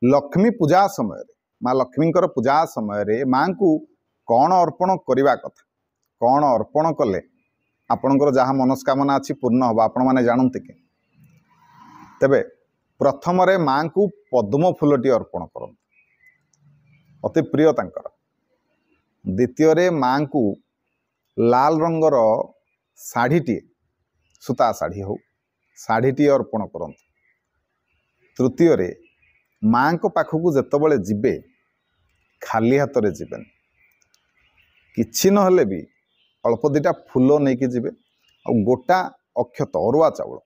लक्ष्मी पूजा समय माँ लक्ष्मी पूजा समय माँ को कौन अर्पण करने कथा कौन अर्पण कले आपणकर जहाँ मनस्कामना अच्छी पूर्ण हम आपण मैंने जानते कि तेबे प्रथम माँ को पद्म फूलटी अर्पण कर अति प्रिय तांकर द्वितीय माँ को लाल रंगर शाढ़ीटी सूता शाढ़ी हो शाढ़ीटी अर्पण कर तृतीय माँ को पाखक जितेबले जीवे खाली हाथ में जीवन किछि नहले भी अल्प दिटा फूल नहीं जी आ गोटा अक्षत अरुआ चाउल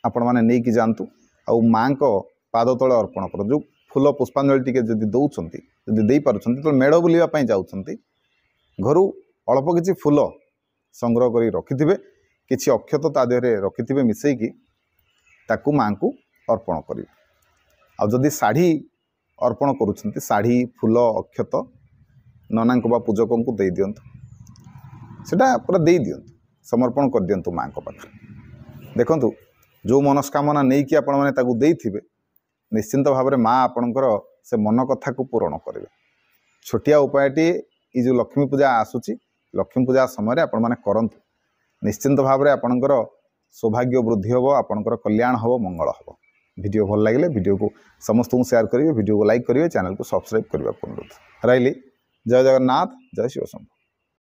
आपण मैंने नहीं कि जातु आ माँ को पाद तले अर्पण कर जो फूल पुष्पांजलि टिके जदि दौरान जदि दे पार्टी तो मेढ़ बुलापी जाऊँच घर अल्प किसी फूल संग्रह कर रखिथे किसी अक्षत ता देहरे रखिथे मिसेकी ताकू माँ को अर्पण करेंगे आदि शाढ़ी अर्पण करुँच शाढ़ी फूल अक्षत नना बा पूजक को दे दिंतु सेटा पूरा दे दिंतु समर्पण कर दिंतु माँ को पाखे देखु जो मनस्कामना नहीं कि आपण मैंने ताकू देइथिबे निश्चिंत भाव में माँ आपणकर से मन कथा को पूरण करेंगे छोटिया उपायटी ये जो लक्ष्मी पूजा आसूची लक्ष्मी पूजा समय आपण मैंने करंतु निश्चिंत भाव में आपणकर सौभाग्य वृद्धि हम आपणकर कल्याण हम मंगल हम वीडियो भल लगे वीडियो को समस्त को शेयर करेंगे वीडियो को लाइक करेंगे चैनल को सब्सक्राइब करने को अनुरोध रही जय जगन्नाथ जय शिव शंभु।